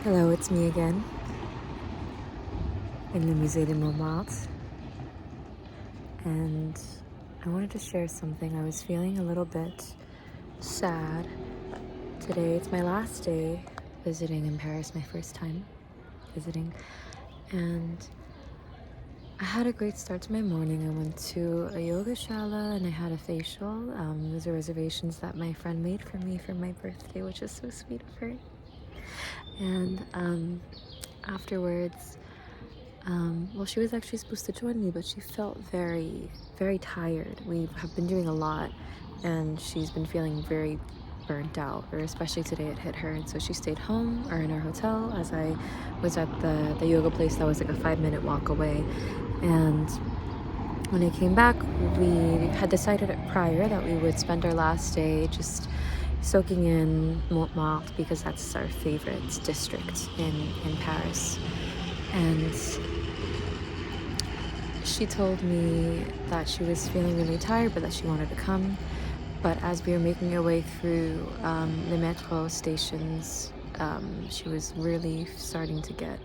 Hello, it's me again in le musée de Montmartre, and I wanted to share something. I was feeling a little bit sad today. It's my last day visiting in Paris, my first time visiting, and I had a great start to my morning. I went to a yoga shala and I had a facial. Those are reservations that my friend made for me for my birthday, which is so sweet of her. And afterwards, well, she was actually supposed to join me, but she felt very, very tired. We have been doing a lot, and she's been feeling very burnt out, or especially today it hit her. And so she stayed home or in our hotel as I was at the yoga place that was like a 5-minute walk away. And when I came back, we had decided prior that we would spend our last day just soaking in Montmartre because that's our favorite district in Paris. And she told me that she was feeling really tired, but that she wanted to come. But as we were making our way through the metro stations, she was really starting to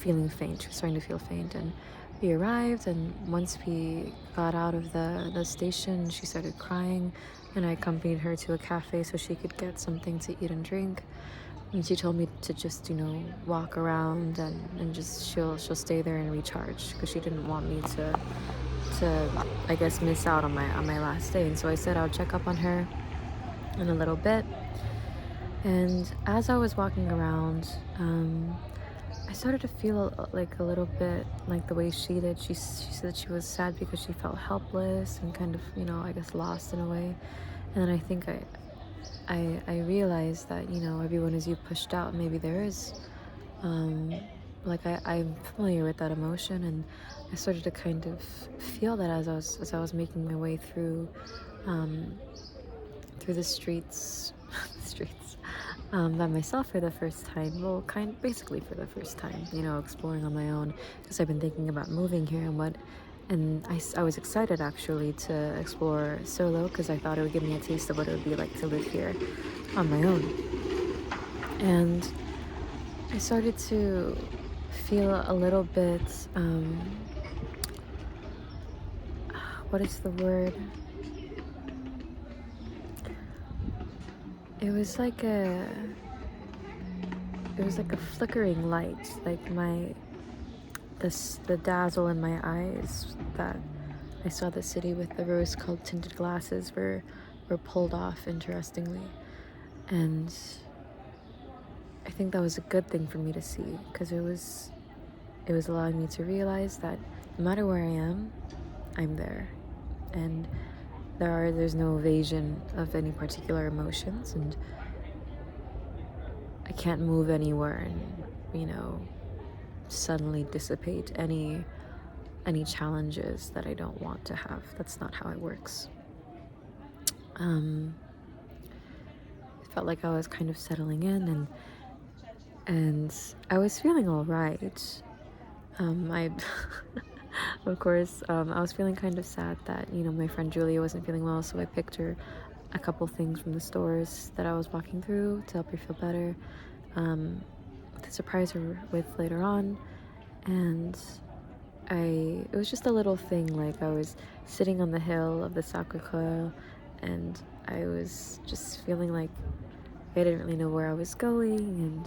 feeling faint. She was starting to feel faint, and we arrived. And once we got out of the station, she started crying, and I accompanied her to a cafe so she could get something to eat and drink. And she told me to just, walk around and just she'll stay there and recharge because she didn't want me to I guess miss out on my last day. And so I said I'll check up on her in a little bit. And as I was walking around, I started to feel like a little bit like the way she did. She said she was sad because she felt helpless and kind of, I guess lost in a way. And then I think I realized that, everyone is you pushed out. Maybe there is, I'm familiar with that emotion, and I started to kind of feel that as I was making my way through the streets, by myself for the first time. Well, basically for the first time, exploring on my own, because I've been thinking about moving here and I was excited actually to explore solo because I thought it would give me a taste of what it would be like to live here on my own. And I started to feel a little bit, what is the word? It was like a flickering light, like the dazzle in my eyes that I saw the city with the rose-colored tinted glasses were pulled off, interestingly. And I think that was a good thing for me to see, because it was allowing me to realize that no matter where I am, I'm there. And there's no evasion of any particular emotions, and I can't move anywhere and, suddenly dissipate any challenges that I don't want to have. That's not how it works. It felt like I was kind of settling in, and I was feeling all right. Of course, I was feeling kind of sad that, my friend Julia wasn't feeling well, so I picked her a couple things from the stores that I was walking through to help her feel better, to surprise her with later on. And it was just a little thing, like I was sitting on the hill of the Sacré-Cœur, and I was just feeling like I didn't really know where I was going, and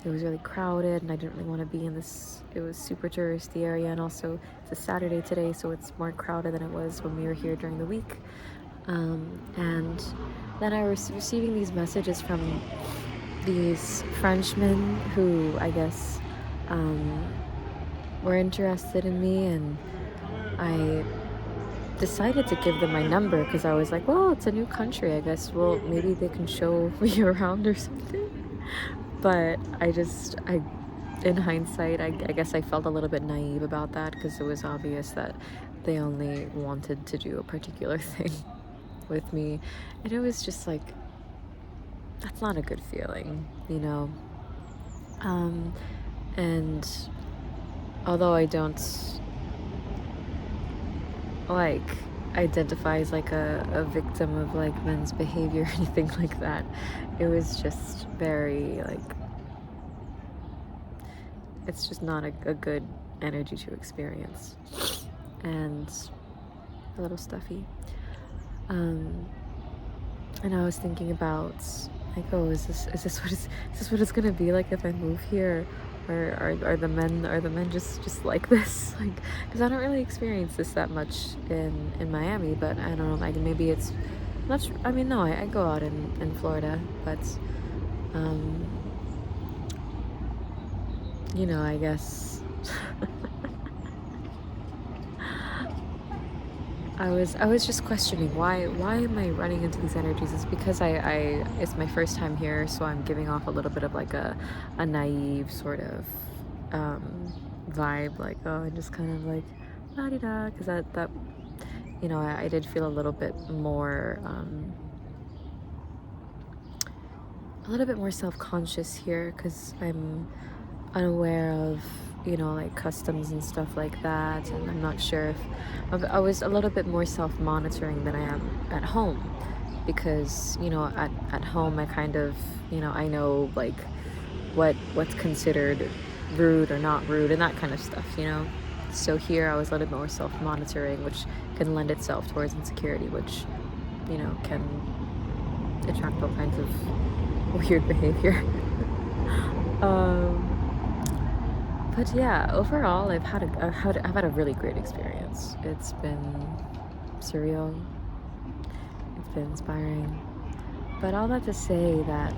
it was really crowded, and I didn't really want to be in this. It was super touristy area, and also it's a Saturday today, so it's more crowded than it was when we were here during the week. And then I was receiving these messages from these Frenchmen who I guess were interested in me, and I decided to give them my number because I was like, well, it's a new country, I guess, well, maybe they can show me around or something. But in hindsight, I guess I felt a little bit naive about that, because it was obvious that they only wanted to do a particular thing with me, and it was just like, that's not a good feeling, and although I don't identify as like a victim of like men's behavior or anything like that, it was just very like it's just not a good energy to experience, and a little stuffy. And I was thinking about, like, oh, is this what it's gonna be like if I move here, or are the men just like this? Like, because I don't really experience this that much in Miami, but I don't know, like maybe it's not. I mean, no, I go out in Florida, but I guess. I was just questioning why am I running into these energies? It's because it's my first time here, so I'm giving off a little bit of like a naive sort of vibe, like, oh, I'm just kind of like la di da, because that I did feel a little bit more self-conscious here, because I'm unaware of like customs and stuff like that, and I'm not sure if I was a little bit more self-monitoring than I am at home, because at home I kind of I know like what's considered rude or not rude and that kind of stuff, so here I was a little bit more self-monitoring, which can lend itself towards insecurity, which can attract all kinds of weird behavior. But yeah, overall, I've had a really great experience. It's been surreal. It's been inspiring. But all that to say that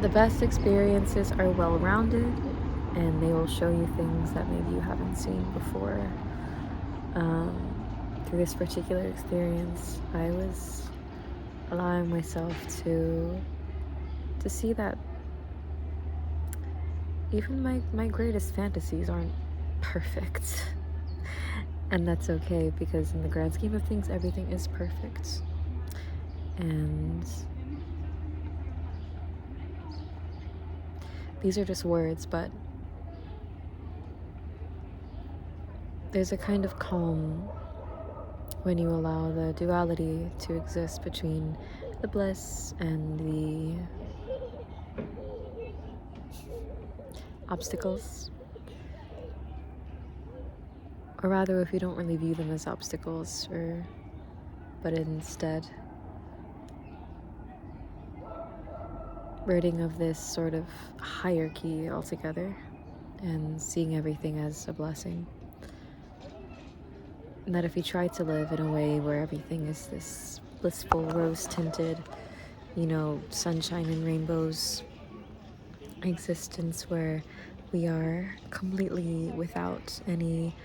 the best experiences are well-rounded, and they will show you things that maybe you haven't seen before. Through this particular experience, I was allowing myself to see that even my greatest fantasies aren't perfect. And that's okay, because in the grand scheme of things, everything is perfect. And these are just words, but there's a kind of calm when you allow the duality to exist between the bliss and the obstacles. Or rather, if you don't really view them as obstacles, but instead ridding of this sort of hierarchy altogether and seeing everything as a blessing. And that if you try to live in a way where everything is this blissful, rose-tinted, sunshine and rainbows existence, where we are completely without any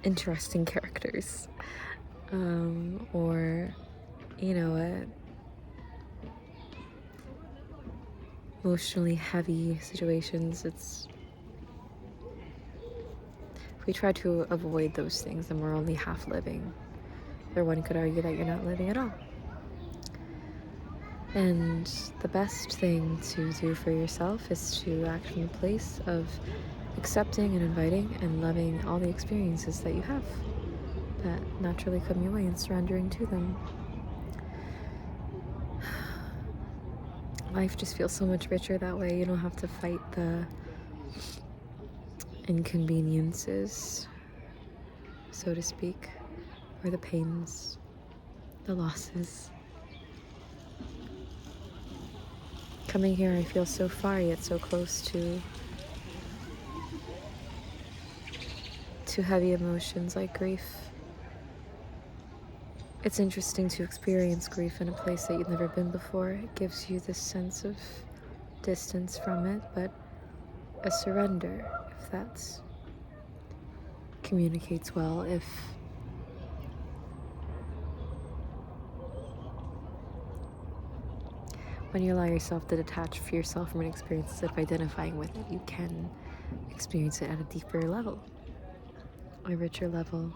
interesting characters, or emotionally heavy situations. If we try to avoid those things, then we're only half living, or one could argue that you're not living at all. And the best thing to do for yourself is to act from a place of accepting and inviting and loving all the experiences that you have that naturally come your way, and surrendering to them. Life just feels so much richer that way. You don't have to fight the inconveniences, so to speak, or the pains, the losses. Coming here, I feel so far yet so close to heavy emotions like grief. It's interesting to experience grief in a place that you've never been before. It gives you this sense of distance from it, but a surrender, if that communicates well. If when you allow yourself to detach yourself from an experience instead of identifying with it, you can experience it at a deeper level, a richer level.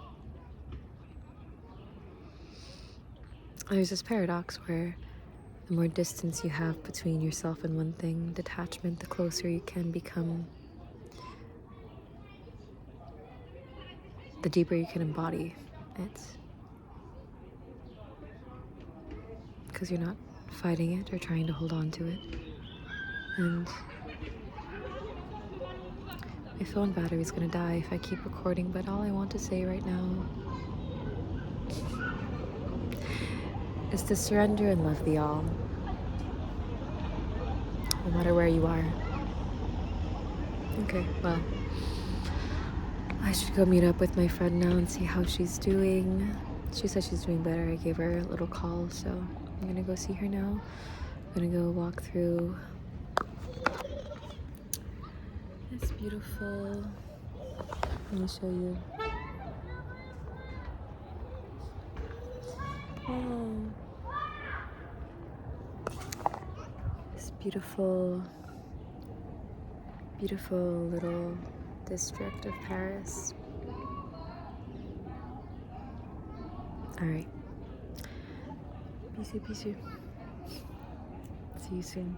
There's this paradox where the more distance you have between yourself and one thing, detachment, the closer you can become, the deeper you can embody it. Because you're not fighting it or trying to hold on to it. And my phone battery's gonna die if I keep recording, but all I want to say right now is to surrender and love the all, no matter where you are. Okay, well, I should go meet up with my friend now and see how she's doing. She said she's doing better. I gave her a little call, so I'm gonna go see her now. I'm gonna go walk through this beautiful, let me show you. Oh, this beautiful, beautiful little district of Paris. All right. Bisous, bisous. See you soon.